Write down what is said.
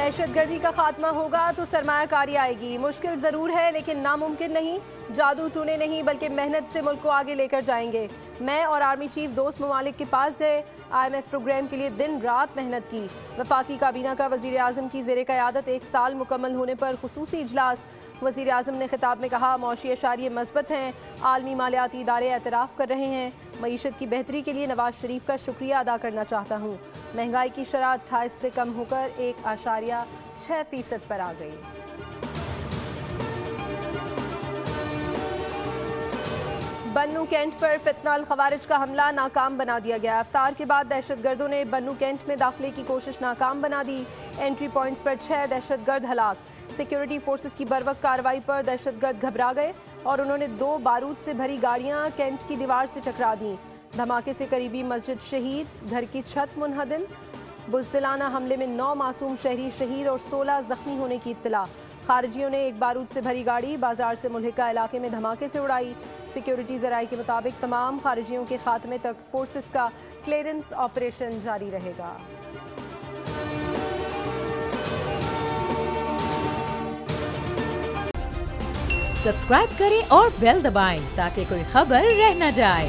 दहशतगर्दी का खात्मा होगा तो सरमायाकारी आएगी। मुश्किल जरूर है लेकिन नामुमकिन नहीं। जादू टूने नहीं बल्कि मेहनत से मुल्क को आगे लेकर जाएंगे। मैं और आर्मी चीफ दोस्त ममालिक के पास गए। IMF प्रोग्राम के लिए दिन रात मेहनत की। वफाकी काबीना का वजीर आजम की ज़ेरे क़यादत 1 साल मुकम्मल होने पर खुसूसी इजलास। वजीर आजम ने खिताब में कहा, मौशी अशारिये मस्बत हैं। आलमी मालियाती इदारे एतराफ़ कर रहे हैं। मईशत की बेहतरी के लिए नवाज शरीफ का शुक्रिया अदा करना चाहता हूँ। महंगाई की शरह 28 से कम होकर 1.6% पर आ गई। बन्नू कैंट पर फितनाल खवारिज का हमला नाकाम बना दिया गया। इफ्तार के बाद दहशतगर्दों ने बन्नू कैंट में दाखिले की कोशिश नाकाम बना दी। एंट्री पॉइंट्स पर 6 दहशतगर्द हलाक। सिक्योरिटी फोर्सेस की बर्वक्त कार्रवाई पर दहशतगर्द घबरा गए और उन्होंने 2 बारूद से भरी गाड़ियां कैंट की दीवार से टकरा दी। धमाके से करीबी मस्जिद शहीद, घर की छत मुनहदम। बुज़दिलाना हमले में 9 मासूम शहरी शहीद और 16 जख्मी होने की इत्तला। खारजियों ने 1 बारूद से भरी गाड़ी बाजार से मुल्हिका इलाके में धमाके से उड़ाई। सिक्योरिटी ज़राए के मुताबिक तमाम खारजियों के खात्मे तक फोर्सेस का क्लियरेंस ऑपरेशन जारी रहेगा। सब्सक्राइब करें और बेल दबाएं ताकि कोई खबर रह न जाए।